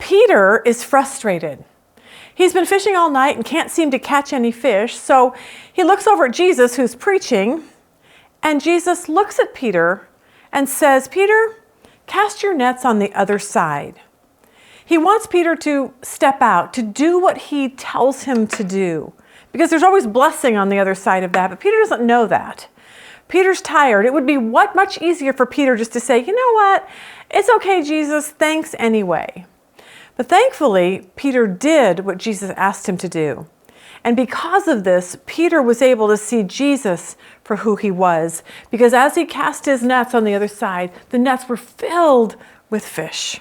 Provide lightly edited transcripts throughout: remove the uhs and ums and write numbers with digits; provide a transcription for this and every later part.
Peter is frustrated. He's been fishing all night and can't seem to catch any fish, so he looks over at Jesus, who's preaching, and Jesus looks at Peter and says, "Peter, cast your nets on the other side." He wants Peter to step out, to do what he tells him to do, because there's always blessing on the other side of that, but Peter doesn't know that. Peter's tired. It would be much easier for Peter just to say, "You know what? It's okay, Jesus, thanks anyway." But thankfully, Peter did what Jesus asked him to do. And because of this, Peter was able to see Jesus for who he was, because as he cast his nets on the other side, the nets were filled with fish.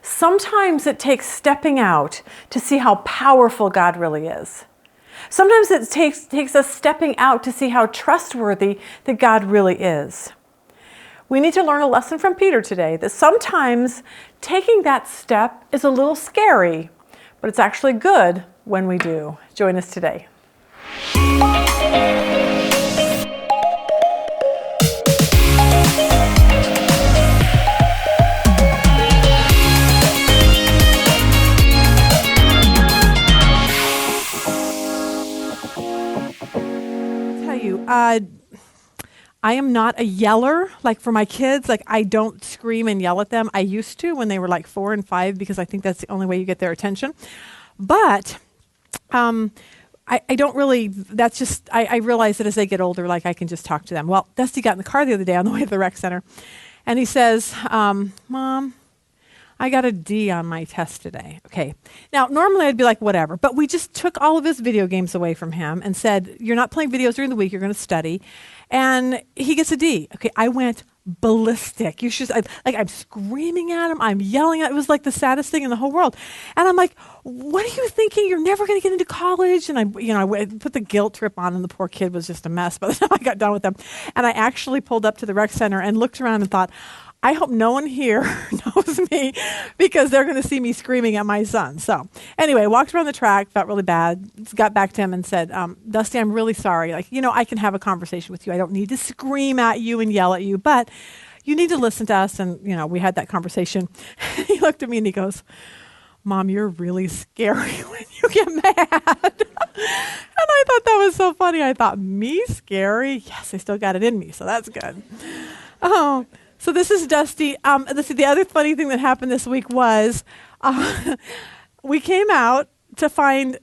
Sometimes it takes stepping out to see how powerful God really is. Sometimes it takes us stepping out to see how trustworthy that God really is. We need to learn a lesson from Peter today, that sometimes taking that step is a little scary, but it's actually good when we do. Join us today. I'll tell you, I am not a yeller, like for my kids. Like, I don't scream and yell at them. I used to when they were like 4 and 5, because I think that's the only way you get their attention. But I don't really, that's just, I realize that as they get older, like I can just talk to them. Well, Dusty got in the car the other day on the way to the rec center, and he says, "Mom, I got a D on my test today." Okay. Now, normally I'd be like, whatever, but we just took all of his video games away from him and said, "You're not playing videos during the week, you're going to study." And he gets a D. Okay. I went ballistic. I'm screaming at him. I'm yelling at him. It was like the saddest thing in the whole world. And I'm like, "What are you thinking? You're never going to get into college." And I put the guilt trip on, and the poor kid was just a mess by the time I got done with him. And I actually pulled up to the rec center and looked around and thought, I hope no one here knows me, because they're going to see me screaming at my son. So anyway, walked around the track, felt really bad, got back to him and said, "Dusty, I'm really sorry. I can have a conversation with you. I don't need to scream at you and yell at you, but you need to listen to us." And, we had that conversation. He looked at me and he goes, "Mom, you're really scary when you get mad." And I thought that was so funny. I thought, me scary? Yes, I still got it in me, so that's good. Oh. So this is Dusty. The other funny thing that happened this week was we came out to find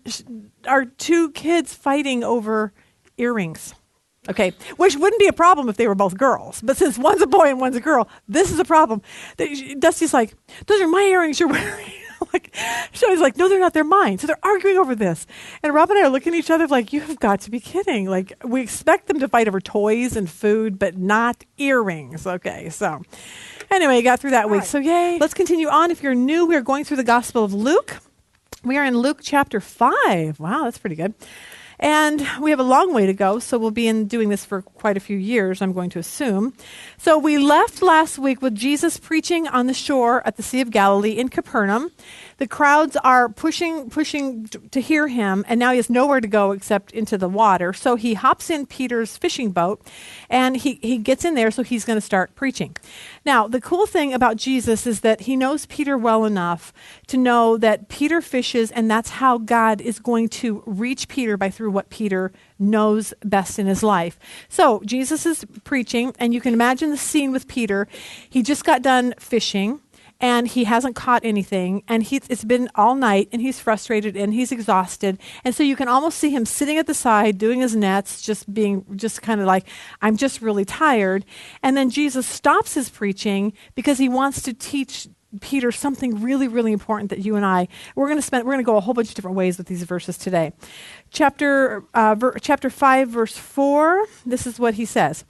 our 2 kids fighting over earrings. Okay, which wouldn't be a problem if they were both girls. But since one's a boy and one's a girl, this is a problem. Dusty's like, "Those are my earrings you're wearing." He's like, "No, they're not. They're mine." So they're arguing over this. And Rob and I are looking at each other like, "You have got to be kidding." Like, we expect them to fight over toys and food, but not earrings. Okay, so anyway, got through that week. So yay. Let's continue on. If you're new, we are going through the Gospel of Luke. We are in Luke chapter 5. Wow, that's pretty good. And we have a long way to go, so we'll be doing this for quite a few years, I'm going to assume. So we left last week with Jesus preaching on the shore at the Sea of Galilee in Capernaum. The crowds are pushing to hear him, and now he has nowhere to go except into the water. So he hops in Peter's fishing boat, and he gets in there, so he's going to start preaching. Now, the cool thing about Jesus is that he knows Peter well enough to know that Peter fishes, and that's how God is going to reach Peter through what Peter knows best in his life. So Jesus is preaching, and you can imagine the scene with Peter. He just got done fishing, and he hasn't caught anything, and it's been all night, and he's frustrated, and he's exhausted. And so you can almost see him sitting at the side doing his nets, just kind of like, "I'm just really tired." And then Jesus stops his preaching because he wants to teach Peter something really, really important that you and we're going to go a whole bunch of different ways with these verses today. Chapter 5, verse 4, this is what he says.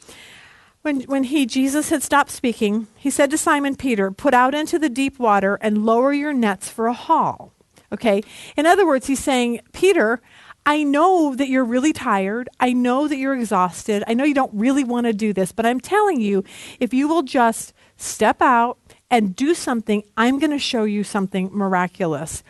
When Jesus had stopped speaking, he said to Simon Peter, "Put out into the deep water and lower your nets for a haul." Okay? In other words, he's saying, "Peter, I know that you're really tired. I know that you're exhausted. I know you don't really want to do this, but I'm telling you, if you will just step out and do something, I'm going to show you something miraculous."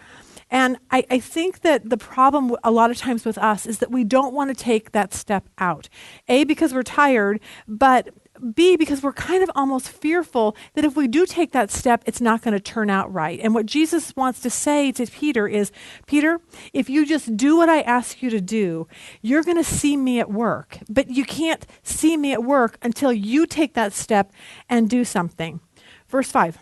And I think that the problem a lot of times with us is that we don't want to take that step out. A, because we're tired, but B, because we're kind of almost fearful that if we do take that step, it's not going to turn out right. And what Jesus wants to say to Peter is, Peter, if you just do what I ask you to do, you're going to see me at work. But you can't see me at work until you take that step and do something. Verse 5.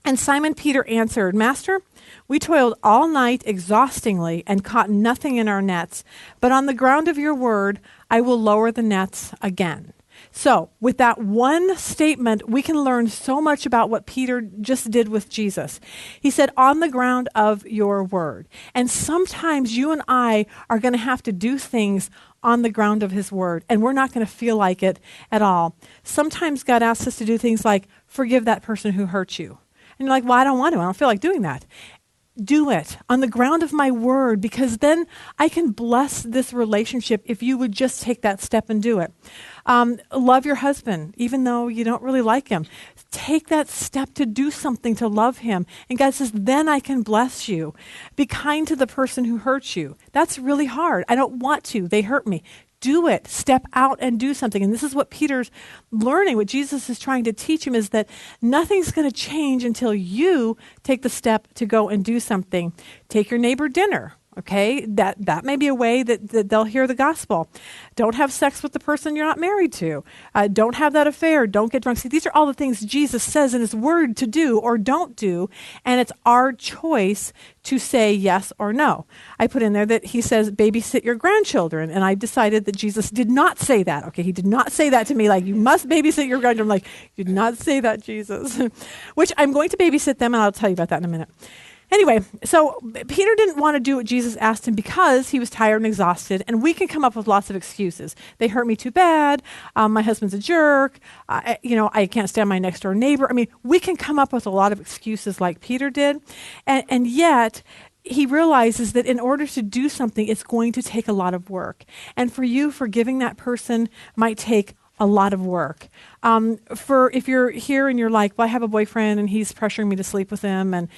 And Simon Peter answered, Master, we toiled all night exhaustingly and caught nothing in our nets. But on the ground of your word, I will lower the nets again. So with that one statement, we can learn so much about what Peter just did with Jesus. He said, on the ground of your word. And sometimes you and I are going to have to do things on the ground of his word, and we're not going to feel like it at all. Sometimes God asks us to do things like forgive that person who hurt you. And you're like, well, I don't want to. I don't feel like doing that. Do it on the ground of my word, because then I can bless this relationship if you would just take that step and do it. Love your husband, even though you don't really like him. Take that step to do something to love him. And God says, then I can bless you. Be kind to the person who hurts you. That's really hard. I don't want to. They hurt me. Do it. Step out and do something. And this is what Peter's learning. What Jesus is trying to teach him is that nothing's going to change until you take the step to go and do something. Take your neighbor dinner. Okay, that may be a way that they'll hear the gospel. Don't have sex with the person you're not married to. Don't have that affair. Don't get drunk. See, these are all the things Jesus says in his word to do or don't do, and it's our choice to say yes or no. I put in there that he says, babysit your grandchildren, and I decided that Jesus did not say that. Okay, he did not say that to me, like, you must babysit your grandchildren. I'm like, you did not say that, Jesus. Which I'm going to babysit them, and I'll tell you about that in a minute. Anyway, so Peter didn't want to do what Jesus asked him because he was tired and exhausted, and we can come up with lots of excuses. They hurt me too bad. My husband's a jerk. I can't stand my next door neighbor. I mean, we can come up with a lot of excuses like Peter did, and yet he realizes that in order to do something, it's going to take a lot of work. And for you, forgiving that person might take a lot of work. For if you're here and you're like, well, I have a boyfriend and he's pressuring me to sleep with him, and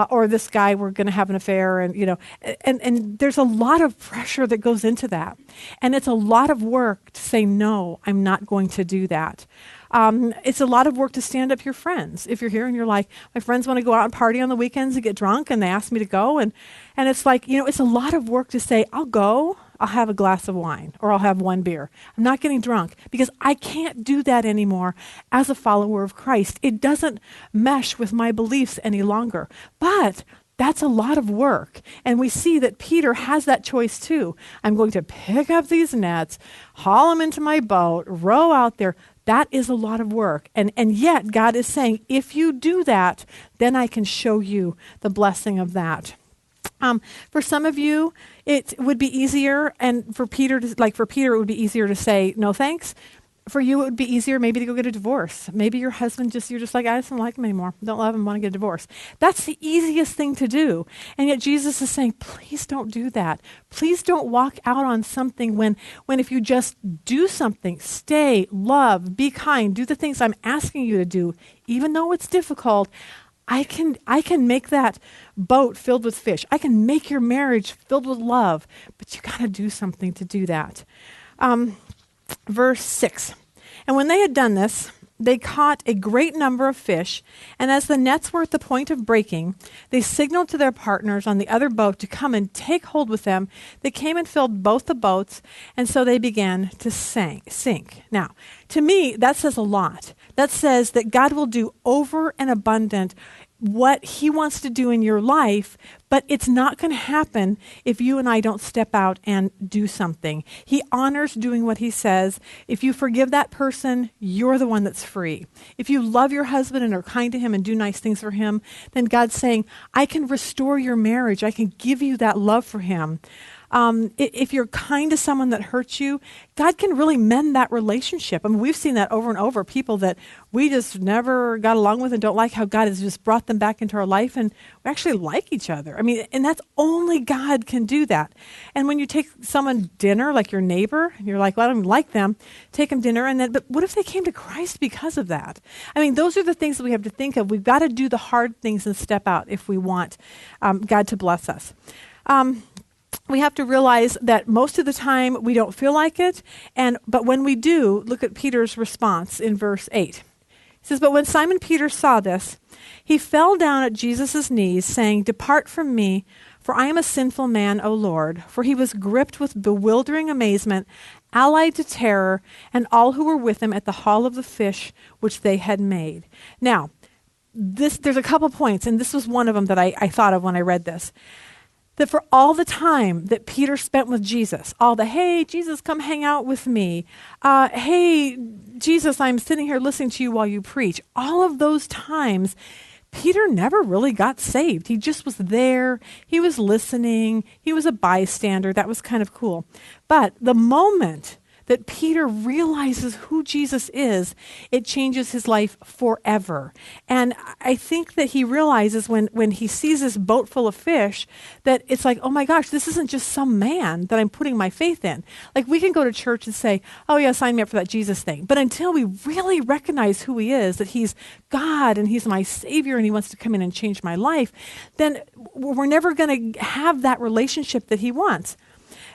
or this guy, we're going to have an affair, and there's a lot of pressure that goes into that, and it's a lot of work to say no, I'm not going to do that. It's a lot of work to stand up to your friends. If you're here and you're like, my friends want to go out and party on the weekends and get drunk, and they ask me to go, and it's like, it's a lot of work to say, I'll go. I'll have a glass of wine, or I'll have one beer. I'm not getting drunk because I can't do that anymore as a follower of Christ. It doesn't mesh with my beliefs any longer. But that's a lot of work. And we see that Peter has that choice too. I'm going to pick up these nets, haul them into my boat, row out there. That is a lot of work. And yet God is saying, if you do that, then I can show you the blessing of that. For some of you, it would be easier, and for Peter, it would be easier to say no thanks. For you, it would be easier maybe to go get a divorce. Maybe your husband you're just like, I just don't like him anymore. Don't love him, want to get a divorce. That's the easiest thing to do. And yet Jesus is saying, please don't do that. Please don't walk out on something when if you just do something, stay, love, be kind, do the things I'm asking you to do, even though it's difficult, I can make that boat filled with fish. I can make your marriage filled with love, but you got to do something to do that. Verse 6. And when they had done this, they caught a great number of fish, and as the nets were at the point of breaking, they signaled to their partners on the other boat to come and take hold with them. They came and filled both the boats, and so they began to sink. Now, to me, that says a lot. That says that God will do over and abundant what he wants to do in your life, but it's not going to happen if you and I don't step out and do something. He honors doing what he says. If you forgive that person, you're the one that's free. If you love your husband and are kind to him and do nice things for him, then God's saying, I can restore your marriage. I can give you that love for him. If you're kind to someone that hurts you, God can really mend that relationship. I mean, we've seen that over and over. People that we just never got along with and don't like, how God has just brought them back into our life, and we actually like each other. I mean, and that's only God can do that. And when you take someone dinner, like your neighbor, and you're like, well, I don't even like them, take them dinner, but what if they came to Christ because of that? I mean, those are the things that we have to think of. We've got to do the hard things and step out if we want God to bless us. we have to realize that most of the time we don't feel like it. But when we do, look at Peter's response in verse 8. He says, "But when Simon Peter saw this, he fell down at Jesus' knees, saying, 'Depart from me, for I am a sinful man, O Lord.' For he was gripped with bewildering amazement, allied to terror, and all who were with him at the haul of the fish which they had made." Now, there's a couple points, and this was one of them that I thought of when I read this. That for all the time that Peter spent with Jesus, all the, "Hey, Jesus, come hang out with me. Hey, Jesus, I'm sitting here listening to you while you preach." All of those times, Peter never really got saved. He just was there. He was listening. He was a bystander. That was kind of cool. But the moment that Peter realizes who Jesus is, it changes his life forever. And I think that he realizes when he sees this boat full of fish, that it's like, oh my gosh, this isn't just some man that I'm putting my faith in. Like, we can go to church and say, oh yeah, sign me up for that Jesus thing. But until we really recognize who he is, that he's God and he's my Savior and he wants to come in and change my life, then we're never going to have that relationship that he wants.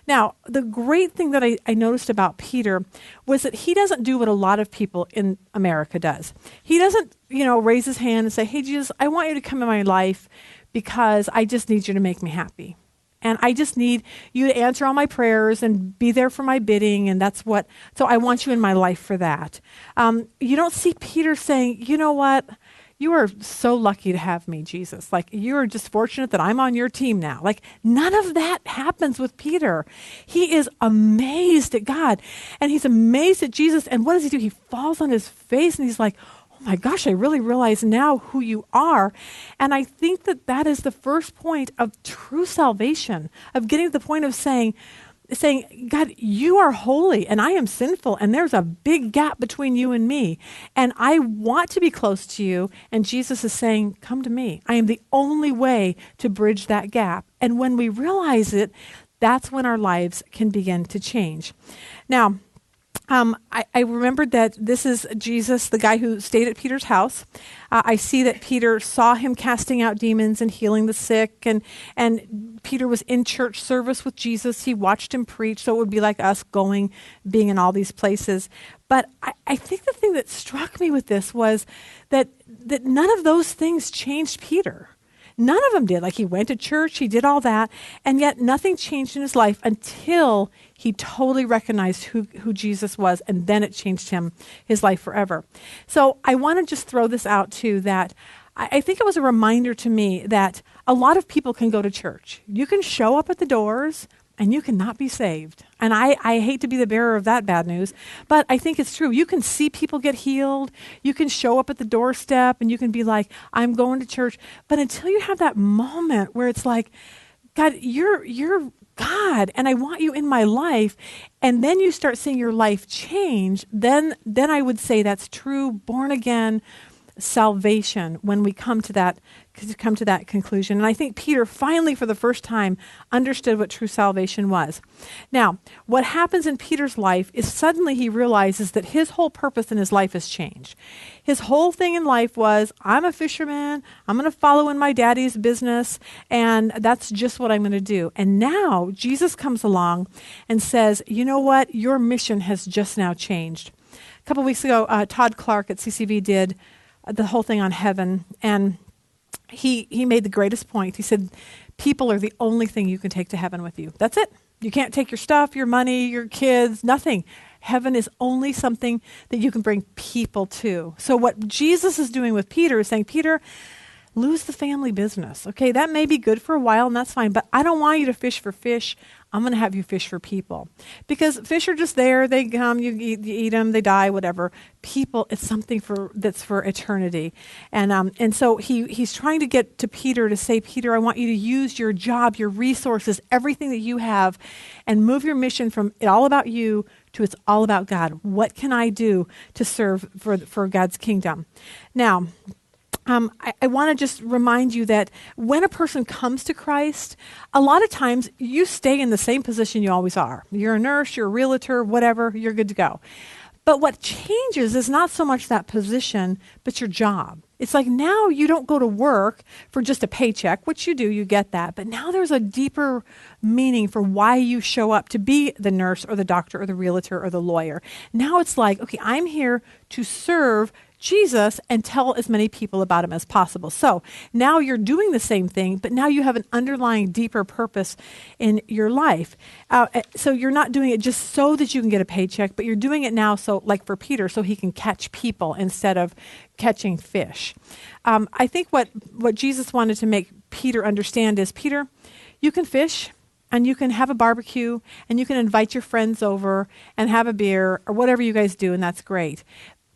Now, the great thing that I noticed about Peter was that he doesn't do what a lot of people in America does. He doesn't, raise his hand and say, "Hey, Jesus, I want you to come in my life because I just need you to make me happy. And I just need you to answer all my prayers and be there for my bidding, and so I want you in my life for that." You don't see Peter saying, "You know what? You are so lucky to have me, Jesus. Like, you are just fortunate that I'm on your team now." Like, none of that happens with Peter. He is amazed at God, and he's amazed at Jesus. And what does he do? He falls on his face, and he's like, "Oh my gosh, I really realize now who you are." And I think that is the first point of true salvation, of getting to the point of saying, "God, you are holy and I am sinful, and there's a big gap between you and me, and I want to be close to you." And Jesus is saying, "Come to me. I am the only way to bridge that gap." And when we realize it, that's when our lives can begin to change. Now, I remembered that this is Jesus, the guy who stayed at Peter's house. I see that Peter saw him casting out demons and healing the sick, and Peter was in church service with Jesus. He watched him preach, so it would be like us being in all these places. But I think the thing that struck me with this was that none of those things changed Peter. None of them did. Like, he went to church, he did all that, and yet nothing changed in his life until he totally recognized who Jesus was, and then it changed his life forever. So I want to just throw this out too, that I think it was a reminder to me that a lot of people can go to church. You can show up at the doors and you cannot be saved. And I hate to be the bearer of that bad news, but I think it's true. You can see people get healed. You can show up at the doorstep and you can be like, "I'm going to church." But until you have that moment where it's like, "God, you're God, and I want you in my life," and then you start seeing your life change, then I would say that's true born again salvation when we come to that conclusion. And I think Peter finally, for the first time, understood what true salvation was. Now, what happens in Peter's life is suddenly he realizes that his whole purpose in his life has changed. His whole thing in life was, "I'm a fisherman, I'm going to follow in my daddy's business, and that's just what I'm going to do." And now Jesus comes along and says, "You know what? Your mission has just now changed." A couple weeks ago, Todd Clark at CCV did the whole thing on heaven, and he made the greatest point. He said, people are the only thing you can take to heaven with you. That's it. You can't take your stuff, your money, your kids, nothing. Heaven is only something that you can bring people to. So what Jesus is doing with Peter is saying, "Peter, lose the family business. Okay, that may be good for a while, and that's fine, but I don't want you to fish for fish. I'm going to have you fish for people." Because fish are just there. They come, you eat them, they die, whatever. People, it's something that's for eternity. And so he's trying to get to Peter to say, "Peter, I want you to use your job, your resources, everything that you have, and move your mission from it all about you to it's all about God. What can I do to serve for God's kingdom?" Now, I want to just remind you that when a person comes to Christ, a lot of times you stay in the same position you always are. You're a nurse, you're a realtor, whatever, you're good to go. But what changes is not so much that position, but your job. It's like now you don't go to work for just a paycheck, which you do, you get that. But now there's a deeper meaning for why you show up to be the nurse or the doctor or the realtor or the lawyer. Now it's like, okay, I'm here to serve Jesus and tell as many people about him as possible. So now you're doing the same thing, but now you have an underlying deeper purpose in your life. So you're not doing it just so that you can get a paycheck, but you're doing it now so, like for Peter, so he can catch people instead of catching fish. I think what Jesus wanted to make Peter understand is, Peter, you can fish and you can have a barbecue and you can invite your friends over and have a beer or whatever you guys do, and that's great.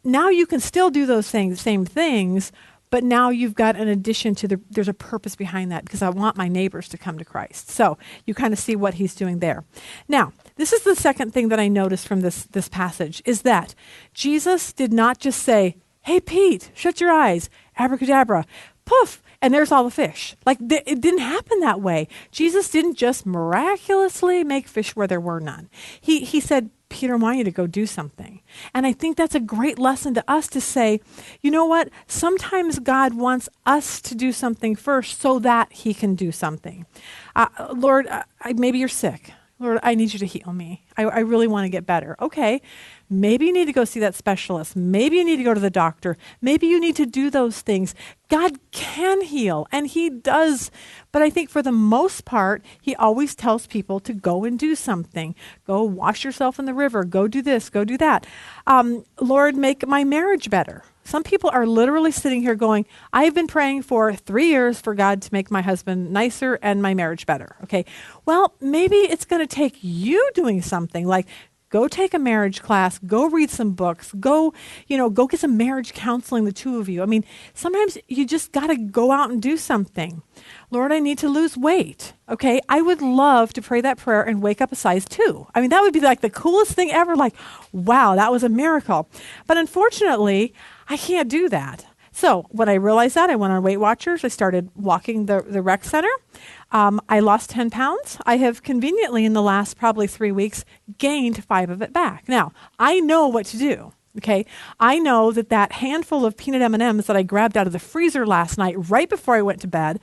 Now you can still do those same things, but now you've got an addition to there's a purpose behind that, because I want my neighbors to come to Christ. So you kind of see what he's doing there. Now, this is the second thing that I noticed from this passage, is that Jesus did not just say, hey, Pete, shut your eyes, abracadabra, poof, and there's all the fish. Like, it didn't happen that way. Jesus didn't just miraculously make fish where there were none. He said, Peter, I want you to go do something. And I think that's a great lesson to us to say, you know what? Sometimes God wants us to do something first so that he can do something. Lord, maybe you're sick. Lord, I need you to heal me. I really want to get better. Okay, maybe you need to go see that specialist. Maybe you need to go to the doctor. Maybe you need to do those things. God can heal, and he does. But I think for the most part, he always tells people to go and do something. Go wash yourself in the river. Go do this. Go do that. Lord, make my marriage better. Some people are literally sitting here going, I've been praying for 3 years for God to make my husband nicer and my marriage better. Okay, well, maybe it's going to take you doing something like go take a marriage class, go read some books, go get some marriage counseling, the two of you. I mean, sometimes you just got to go out and do something. Lord, I need to lose weight. Okay, I would love to pray that prayer and wake up a size 2. I mean, that would be like the coolest thing ever. Like, wow, that was a miracle. But unfortunately, I can't do that. So when I realized that, I went on Weight Watchers. I started walking the rec center. I lost 10 pounds. I have conveniently, in the last probably 3 weeks, gained 5 of it back. Now, I know what to do. Okay, I know that handful of peanut M&Ms that I grabbed out of the freezer last night right before I went to bed,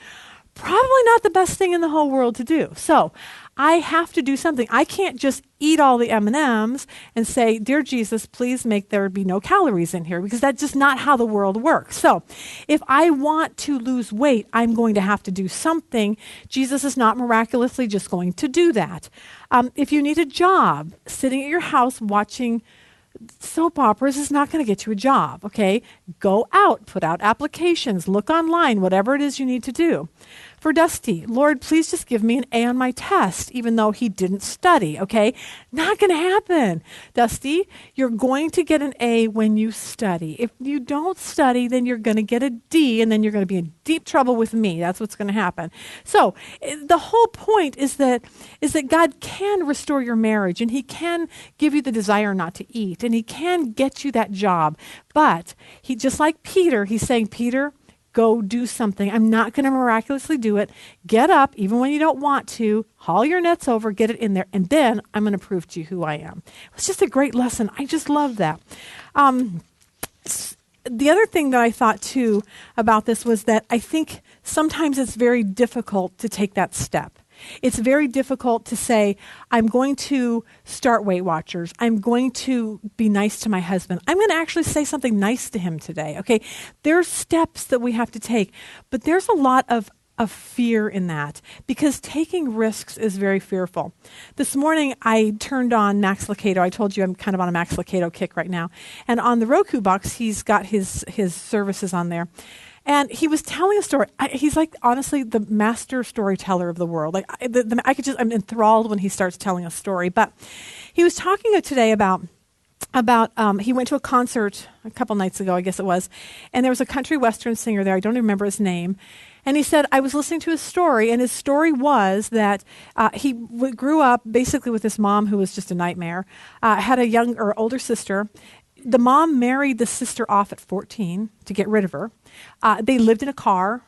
probably not the best thing in the whole world to do. So I have to do something. I can't just eat all the M&Ms and say, dear Jesus, please make there be no calories in here, because that's just not how the world works. So if I want to lose weight, I'm going to have to do something. Jesus is not miraculously just going to do that. If you need a job, sitting at your house watching soap operas is not going to get you a job, okay? Go out, put out applications, look online, whatever it is you need to do. For Dusty, Lord, please just give me an A on my test, even though he didn't study, okay? Not going to happen. Dusty, you're going to get an A when you study. If you don't study, then you're going to get a D, and then you're going to be in deep trouble with me. That's what's going to happen. So the whole point is that God can restore your marriage, and he can give you the desire not to eat, and he can get you that job. But he, just like Peter, he's saying, Peter, go do something. I'm not going to miraculously do it. Get up, even when you don't want to. Haul your nets over, get it in there, and then I'm going to prove to you who I am. It's just a great lesson. I just love that. The other thing that I thought, too, about this was that I think sometimes it's very difficult to take that step. It's very difficult to say, I'm going to start Weight Watchers. I'm going to be nice to my husband. I'm going to actually say something nice to him today. Okay, there's steps that we have to take, but there's a lot of fear in that, because taking risks is very fearful. This morning, I turned on Max Lucado. I told you I'm kind of on a Max Lucado kick right now. And on the Roku box, he's got his services on there. And he was telling a story. He's like, honestly, the master storyteller of the world. Like, I'm enthralled when he starts telling a story. But he was talking today about he went to a concert a couple nights ago, I guess it was, and there was a country western singer there. I don't even remember his name. And he said, I was listening to his story, and his story was that he grew up basically with this mom who was just a nightmare, had a older sister. The mom married the sister off at 14 to get rid of her. They lived in a car.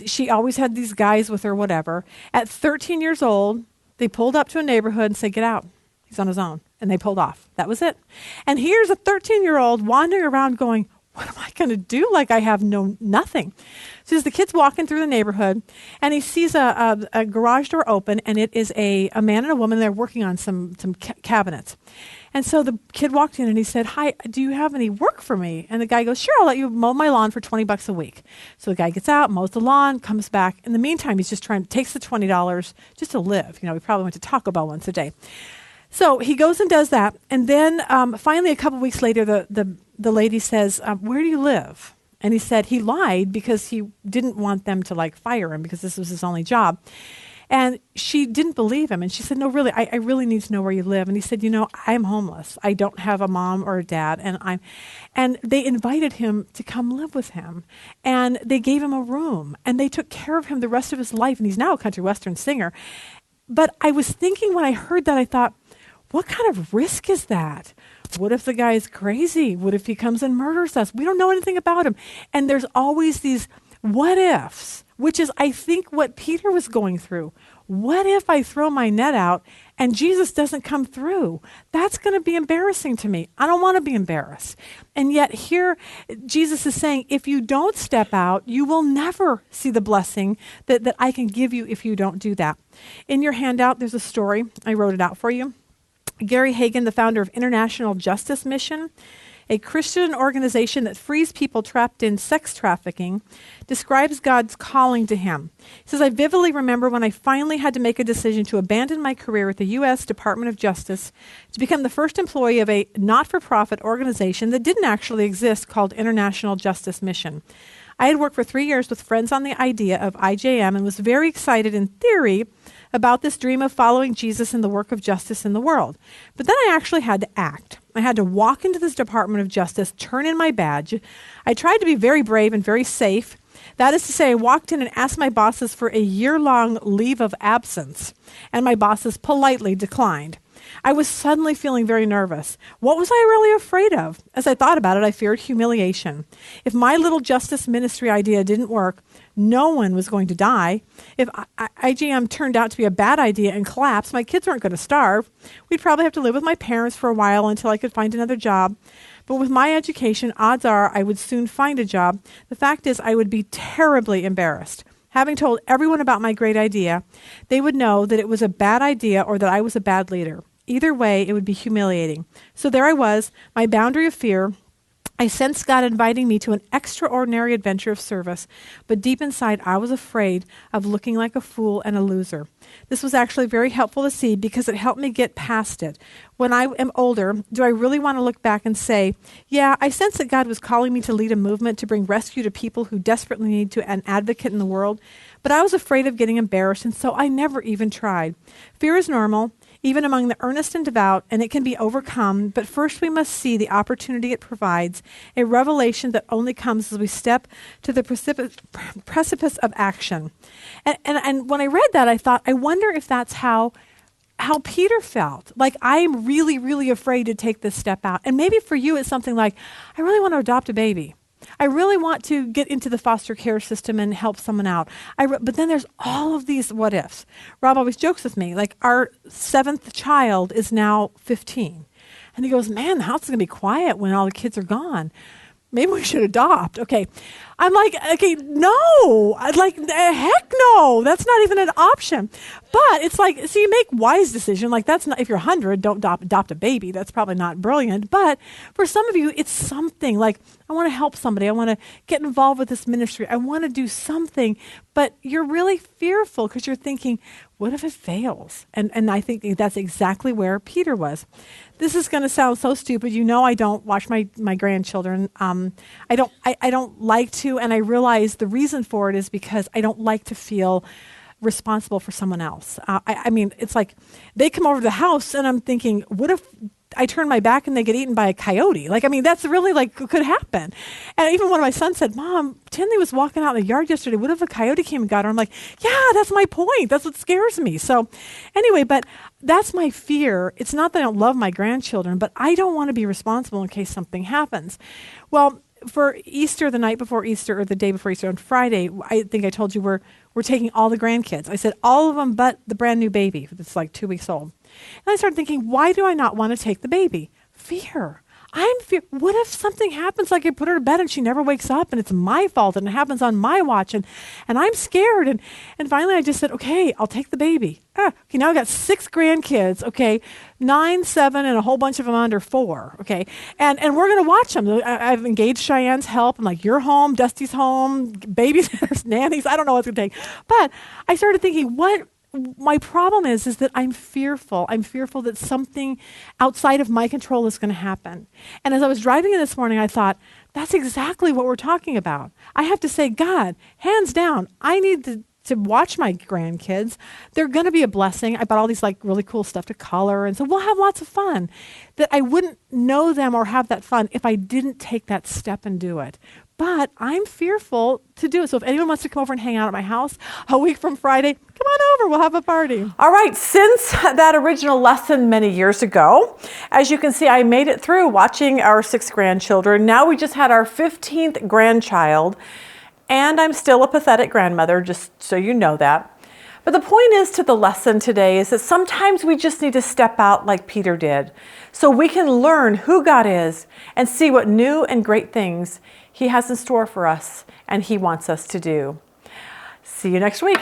She always had these guys with her, whatever. At 13 years old, they pulled up to a neighborhood and said, get out. He's on his own. And they pulled off. That was it. And here's a 13-year-old wandering around going, what am I going to do? Like I have nothing. So as the kid's walking through the neighborhood, and he sees a garage door open, and it is a man and a woman. They're working on some cabinets. And so the kid walked in and he said, "Hi, do you have any work for me?" And the guy goes, "Sure, I'll let you mow my lawn for $20 a week." So the guy gets out, mows the lawn, comes back. In the meantime, he's just takes the $20 just to live. He probably went to Taco Bell once a day. So he goes and does that. And then finally, a couple weeks later, the lady says, "Where do you live?" And he said he lied because he didn't want them to fire him because this was his only job. And she didn't believe him. And she said, "No, really, I really need to know where you live." And he said, "I'm homeless. I don't have a mom or a dad." And they invited him to come live with him. And they gave him a room. And they took care of him the rest of his life. And he's now a country western singer. But I was thinking when I heard that, I thought, what kind of risk is that? What if the guy is crazy? What if he comes and murders us? We don't know anything about him. And there's always these what ifs, which is, I think, what Peter was going through. What if I throw my net out and Jesus doesn't come through? That's going to be embarrassing to me. I don't want to be embarrassed. And yet here, Jesus is saying, if you don't step out, you will never see the blessing that I can give you if you don't do that. In your handout, there's a story. I wrote it out for you. Gary Hagen, the founder of International Justice Mission, a Christian organization that frees people trapped in sex trafficking, describes God's calling to him. He says, "I vividly remember when I finally had to make a decision to abandon my career at the U.S. Department of Justice to become the first employee of a not-for-profit organization that didn't actually exist called International Justice Mission. I had worked for 3 years with friends on the idea of IJM and was very excited in theory about this dream of following Jesus and the work of justice in the world. But then I actually had to act. I had to walk into this Department of Justice, turn in my badge. I tried to be very brave and very safe. That is to say, I walked in and asked my bosses for a year-long leave of absence, and my bosses politely declined. I was suddenly feeling very nervous. What was I really afraid of? As I thought about it, I feared humiliation. If my little justice ministry idea didn't work, no one was going to die. If IGM turned out to be a bad idea and collapsed, my kids weren't going to starve. We'd probably have to live with my parents for a while until I could find another job. But with my education, odds are I would soon find a job. The fact is, I would be terribly embarrassed. Having told everyone about my great idea, they would know that it was a bad idea or that I was a bad leader. Either way, it would be humiliating. So there I was, my boundary of fear. I sensed God inviting me to an extraordinary adventure of service, but deep inside, I was afraid of looking like a fool and a loser. This was actually very helpful to see because it helped me get past it. When I am older, do I really want to look back and say, yeah, I sense that God was calling me to lead a movement to bring rescue to people who desperately need an advocate in the world, but I was afraid of getting embarrassed, and so I never even tried. Fear is normal, even among the earnest and devout, and it can be overcome, but first we must see the opportunity it provides, a revelation that only comes as we step to the precipice of action. And when I read that, I thought, I wonder if that's how Peter felt. Like, I'm really, really afraid to take this step out. And maybe for you, it's something like, I really want to adopt a baby. I really want to get into the foster care system and help someone out. But then there's all of these what ifs. Rob always jokes with me, like our 7th child is now 15. And he goes, man, the house is going to be quiet when all the kids are gone. Maybe we should adopt. Okay. I'm like, okay, no. I'd like, heck no. That's not even an option. But it's like, so you make wise decision. Like that's not, if you're 100, don't adopt a baby. That's probably not brilliant. But for some of you, it's something like, I want to help somebody. I want to get involved with this ministry. I want to do something. But you're really fearful because you're thinking, what if it fails? And I think that's exactly where Peter was. This is going to sound so stupid. You know, I don't watch my grandchildren. I don't like to, and I realize the reason for it is because I don't like to feel responsible for someone else. I mean, it's like they come over to the house and I'm thinking, what if I turn my back and they get eaten by a coyote? Like, I mean, that's really like could happen. And even one of my sons said, Mom, Tinley was walking out in the yard yesterday. What if a coyote came and got her? I'm like, yeah, that's my point. That's what scares me. So anyway, but that's my fear. It's not that I don't love my grandchildren, but I don't want to be responsible in case something happens. Well, for Easter, the night before Easter or the day before Easter on Friday, I think I told you we're taking all the grandkids. I said all of them but the brand new baby that's like 2 weeks old. And I started thinking, why do I not want to take the baby? Fear. What if something happens, like I put her to bed and she never wakes up and it's my fault and it happens on my watch and I'm scared. And finally I just said, okay, I'll take the baby. Okay, now I got 6 grandkids, okay, 9, 7, and a whole bunch of them under 4, okay, and we're going to watch them. I've engaged Cheyenne's help. I'm like, you're home, Dusty's home, babysitters, nannies, I don't know what it's going to take. But I started thinking, what my problem is that I'm fearful. I'm fearful that something outside of my control is going to happen. And as I was driving in this morning, I thought, that's exactly what we're talking about. I have to say, God, hands down, I need to watch my grandkids. They're going to be a blessing. I bought all these like really cool stuff to color, and so we'll have lots of fun. That I wouldn't know them or have that fun if I didn't take that step and do it. But I'm fearful to do it. So if anyone wants to come over and hang out at my house a week from Friday, come on over. We'll have a party. All right. Since that original lesson many years ago, as you can see, I made it through watching our 6 grandchildren. Now we just had our 15th grandchild, and I'm still a pathetic grandmother, just so you know that. But the point is to the lesson today is that sometimes we just need to step out like Peter did so we can learn who God is and see what new and great things He has in store for us and He wants us to do. See you next week.